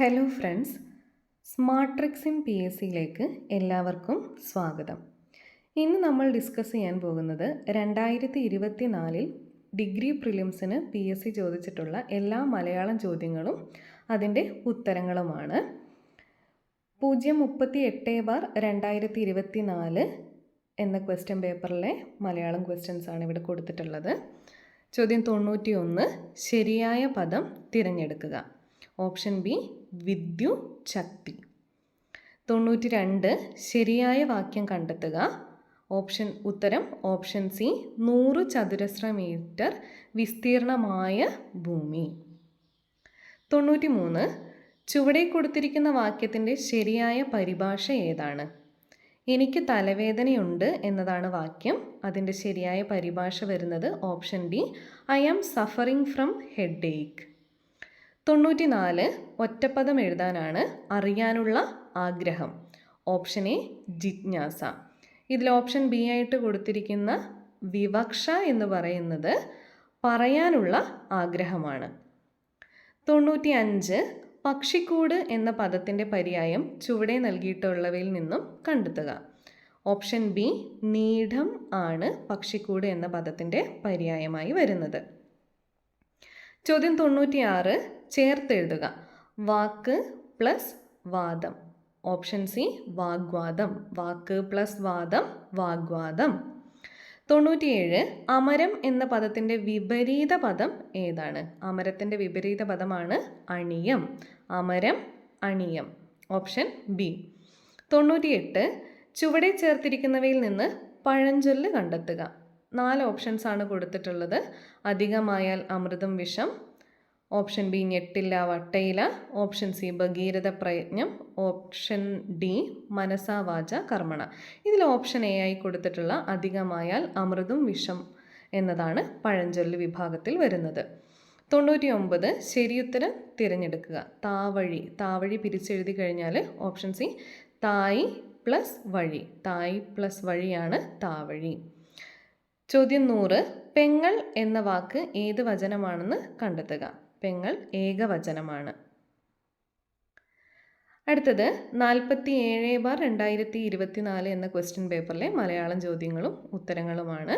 Hello friends, smart tricks in P S സിയിലേക്ക് എല്ലാവർക്കും സ്വാഗതം. ഇന്ന് നമ്മൾ ഡിസ്കസ് ചെയ്യാൻ പോകുന്നത് 2024 ഡിഗ്രി പ്രിലിംസിന് പി എസ് സി ചോദിച്ചിട്ടുള്ള എല്ലാ മലയാളം ചോദ്യങ്ങളും അതിൻ്റെ ഉത്തരങ്ങളുമാണ്. 038/2024 എന്ന ക്വസ്റ്റ്യൻ പേപ്പറിലെ മലയാളം ക്വസ്റ്റ്യൻസ് ആണ് ഇവിടെ കൊടുത്തിട്ടുള്ളത്. ചോദ്യം 91, ശരിയായ പദം തിരഞ്ഞെടുക്കുക. Option B വിദ്യുച്ഛക്തി. 92, ശരിയായ വാക്യം കണ്ടെത്തുക. ഉത്തരം ഓപ്ഷൻ സി 100 ചതുരശ്ര മീറ്റർ വിസ്തീർണമായ ഭൂമി. 93, ചുവടെ കൊടുത്തിരിക്കുന്ന വാക്യത്തിൻ്റെ ശരിയായ പരിഭാഷ ഏതാണ്? എനിക്ക് തലവേദനയുണ്ട് എന്നതാണ് വാക്യം. അതിൻ്റെ ശരിയായ പരിഭാഷ വരുന്നത് option D I am suffering from headache. 94, ഒറ്റപ്പദം എഴുതാനാണ്. അറിയാനുള്ള ആഗ്രഹം. ഓപ്ഷൻ എ ജിജ്ഞാസ. ഇതിൽ ഓപ്ഷൻ ബി ആയിട്ട് കൊടുത്തിരിക്കുന്ന വിവക്ഷ എന്ന് പറയുന്നത് പറയാനുള്ള ആഗ്രഹമാണ്. 95, പക്ഷിക്കൂട് എന്ന പദത്തിൻ്റെ പര്യായം ചുവടെ നൽകിയിട്ടുള്ളവയിൽ നിന്നും കണ്ടെത്തുക. ഓപ്ഷൻ ബി നീഢം ആണ് പക്ഷിക്കൂട് എന്ന പദത്തിൻ്റെ പര്യായമായി വരുന്നത്. ചോദ്യം 96, ചേർത്തെഴുതുക. വാക്ക് പ്ലസ് വാദം. ഓപ്ഷൻ സി വാഗ്വാദം. വാക്ക് പ്ലസ് വാദം വാഗ്വാദം. 97, അമരം എന്ന പദത്തിൻ്റെ വിപരീത പദം ഏതാണ്? അമരത്തിൻ്റെ വിപരീത പദമാണ് onion. Amaram onion. Option B. 98, ചുവടെ ചേർത്തിരിക്കുന്നവയിൽ നിന്ന് പഴഞ്ചൊല്ല് കണ്ടെത്തുക. 4 ഓപ്ഷൻസ് ആണ് കൊടുത്തിട്ടുള്ളത്. അധികമായാൽ അമൃതം വിഷം. ഓപ്ഷൻ ബി ഞെട്ടില്ല വട്ടയില. ഓപ്ഷൻ സി ഭഗീരഥ പ്രയത്നം. ഓപ്ഷൻ ഡി മനസാ വാച കർമ്മണ. ഇതിൽ ഓപ്ഷൻ എ ആയി കൊടുത്തിട്ടുള്ള അധികമായാൽ അമൃതും വിഷം എന്നതാണ് പഴഞ്ചൊല്ല് വിഭാഗത്തിൽ വരുന്നത്. 99, ശരിയുത്തരം തിരഞ്ഞെടുക്കുക. താവഴി. താവഴി പിരിച്ചെഴുതി കഴിഞ്ഞാൽ ഓപ്ഷൻ സി തായ് പ്ലസ് വഴി. തായ് പ്ലസ് വഴിയാണ് താവഴി. ചോദ്യം 100, പെങ്ങൾ എന്ന വാക്ക് ഏത് വചനമാണെന്ന് കണ്ടെത്തുക. പെങ്ങൾ ഏകവചനമാണ്. അടുത്തത് 47/2024 എന്ന ക്വസ്റ്റ്യൻ പേപ്പറിലെ മലയാളം ചോദ്യങ്ങളും ഉത്തരങ്ങളുമാണ്.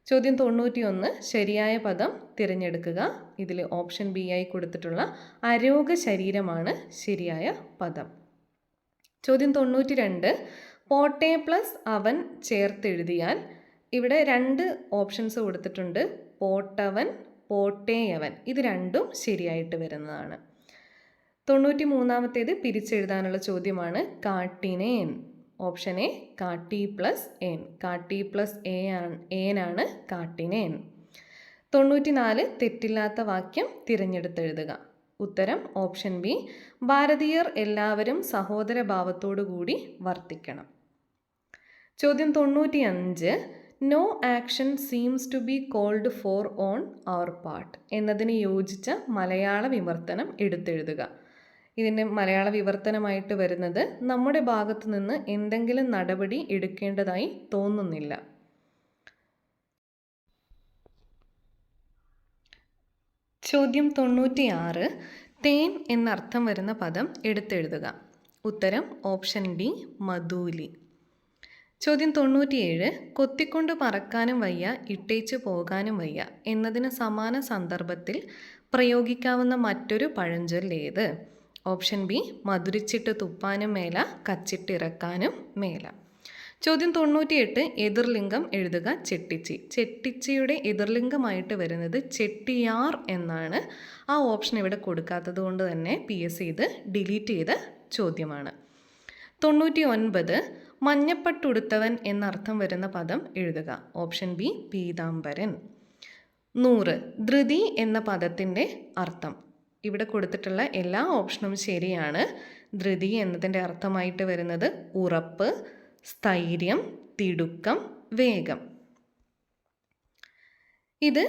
ചോദ്യം 91, ശരിയായ പദം തിരഞ്ഞെടുക്കുക. ഇതിൽ ഓപ്ഷൻ ബി ആയി കൊടുത്തിട്ടുള്ള അരോഗ ശരീരമാണ് ശരിയായ പദം. ചോദ്യം 92, പോട്ടെ പ്ലസ് അവൻ ചേർത്തെഴുതിയാൽ. ഇവിടെ 2 ഓപ്ഷൻസ് കൊടുത്തിട്ടുണ്ട്. പോട്ടവൻ പോട്ടേയവൻ. ഇത് രണ്ടും ശരിയായിട്ട് വരുന്നതാണ്. 93-ാമത്തേത് പിരിച്ചെഴുതാനുള്ള ചോദ്യമാണ്. കാട്ടിനേൻ. ഓപ്ഷൻ എ കാട്ടി പ്ലസ് ഏൻ. കാട്ടി പ്ലസ് ഏനാണ് കാട്ടിനേൻ. 94, തെറ്റില്ലാത്ത വാക്യം തിരഞ്ഞെടുത്തെഴുതുക. ഉത്തരം ഓപ്ഷൻ ബി ഭാരതീയർ എല്ലാവരും സഹോദരഭാവത്തോടു കൂടി വർത്തിക്കണം. ചോദ്യം 95, no action seems to be called for on our part എന്നതിന് യോജിച്ച മലയാള വിവർത്തനം എടുത്തെഴുതുക. ഇതിൻ്റെ മലയാള വിവർത്തനമായിട്ട് വരുന്നത് നമ്മുടെ ഭാഗത്തു നിന്ന് എന്തെങ്കിലും നടപടി എടുക്കേണ്ടതായി തോന്നുന്നില്ല. ചോദ്യം 96, തേൻ എന്നർത്ഥം വരുന്ന പദം എടുത്തെഴുതുക. ഉത്തരം ഓപ്ഷൻ ഡി മധൂലി. ചോദ്യം 97, കൊത്തിക്കൊണ്ട് പറക്കാനും വയ്യ ഇട്ടേച്ചു പോകാനും വയ്യ എന്നതിന് സമാന സന്ദർഭത്തിൽ പ്രയോഗിക്കാവുന്ന മറ്റൊരു പഴഞ്ചൊല്ലേത്? ഓപ്ഷൻ ബി മധുരിച്ചിട്ട് തുപ്പാനും മേല കച്ചിട്ടിറക്കാനും മേല. ചോദ്യം 98, എതിർലിംഗം എഴുതുക. ചെട്ടിച്ചി. ചെട്ടിച്ചിയുടെ എതിർലിംഗമായിട്ട് വരുന്നത് ചെട്ടിയാർ എന്നാണ്. ആ ഓപ്ഷൻ ഇവിടെ കൊടുക്കാത്തത് കൊണ്ട് തന്നെ പി എസ് സി ഇത് ഡിലീറ്റ് ചെയ്ത ചോദ്യമാണ്. 99, മഞ്ഞപ്പട്ടുടുത്തവൻ എന്നർത്ഥം വരുന്ന പദം എഴുതുക. Option B Peethambaran. 100, ധൃതി എന്ന പദത്തിൻ്റെ അർത്ഥം. ഇവിടെ കൊടുത്തിട്ടുള്ള എല്ലാ ഓപ്ഷനും ശരിയാണ്. ധൃതി എന്നതിൻ്റെ അർത്ഥമായിട്ട് വരുന്നത് ഉറപ്പ്, സ്ഥൈര്യം, തിടുക്കം, വേഗം. ഇത്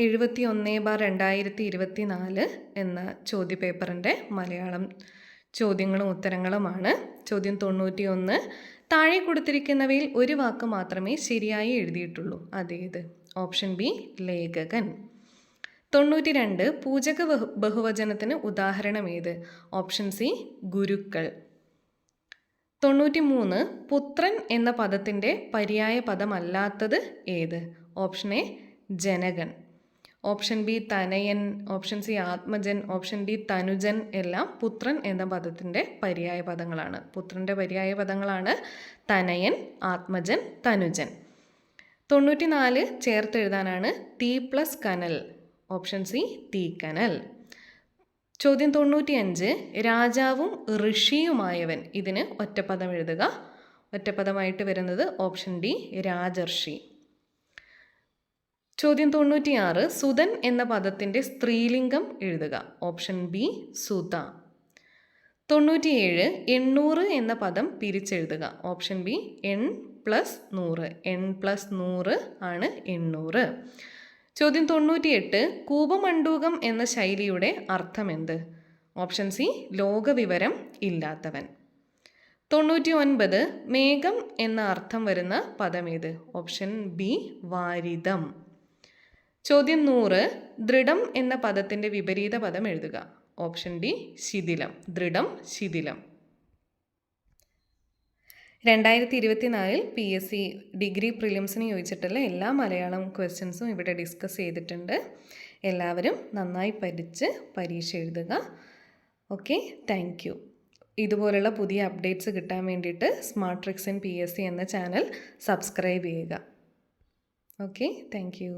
71/2024 എന്ന ചോദ്യപേപ്പറിൻ്റെ മലയാളം ചോദ്യങ്ങളും ഉത്തരങ്ങളുമാണ്. ചോദ്യം 91, താഴെ കൊടുത്തിരിക്കുന്നവയിൽ ഒരു വാക്ക് മാത്രമേ ശരിയായി എഴുതിയിട്ടുള്ളൂ. അതേത്? ഓപ്ഷൻ ബി ലേഖകൻ. 92 പൂജക ബഹുവചനത്തിന് ഉദാഹരണം ഏത്? ഓപ്ഷൻ സി ഗുരുക്കൾ. 93 പുത്രൻ എന്ന പദത്തിൻ്റെ പര്യായ പദമല്ലാത്തത് ഏത്? ഓപ്ഷൻ എ ജനകൻ. ഓപ്ഷൻ ബി തനയൻ, ഓപ്ഷൻ സി ആത്മജൻ, ഓപ്ഷൻ ഡി തനുജൻ എല്ലാം പുത്രൻ എന്ന പദത്തിൻ്റെ പര്യായ പദങ്ങളാണ്. പുത്രൻ്റെ പര്യായ പദങ്ങളാണ് തനയൻ, ആത്മജൻ, തനുജൻ. 94 ചേർത്തെഴുതാനാണ് തീ പ്ലസ് കനൽ. ഓപ്ഷൻ സി തീക്കനൽ. ചോദ്യം 95 രാജാവും ഋഷിയുമായവൻ. ഇതിന് ഒറ്റപ്പദം എഴുതുക. ഒറ്റപ്പദമായിട്ട് വരുന്നത് ഓപ്ഷൻ ഡി രാജർഷി. ചോദ്യം 96 സുതൻ എന്ന പദത്തിൻ്റെ സ്ത്രീലിംഗം എഴുതുക. Option B സുത. 97 800 എന്ന പദം പിരിച്ചെഴുതുക. ഓപ്ഷൻ ബി എൺ പ്ലസ് 100. എൺ പ്ലസ് 100 ആണ് 800. ചോദ്യം 98 കൂപമണ്ഡൂകം എന്ന ശൈലിയുടെ അർത്ഥമെന്ത്? Option C ലോകവിവരം ഇല്ലാത്തവൻ. 99 മേഘം എന്ന അർത്ഥം വരുന്ന പദമേത്? Option B വാരിധം. ചോദ്യം 100 ദൃഢം എന്ന പദത്തിൻ്റെ വിപരീത പദം എഴുതുക. ഓപ്ഷൻ ഡി ശിഥിലം. ദൃഢം ശിഥിലം. 2024 PSC ഡിഗ്രി പ്രിലിംസിന് ചോദിച്ചിട്ടുള്ള എല്ലാ മലയാളം ക്വസ്റ്റ്യൻസും ഇവിടെ ഡിസ്കസ് ചെയ്തിട്ടുണ്ട്. എല്ലാവരും നന്നായി പഠിച്ച് പരീക്ഷ എഴുതുക. Okay, thank you. ഇതുപോലുള്ള പുതിയ അപ്ഡേറ്റ്സ് കിട്ടാൻ വേണ്ടിയിട്ട് സ്മാർട്ട് ട്രിക്സ് ഇൻ PSC എന്ന ചാനൽ സബ്സ്ക്രൈബ് ചെയ്യുക. Okay, thank you.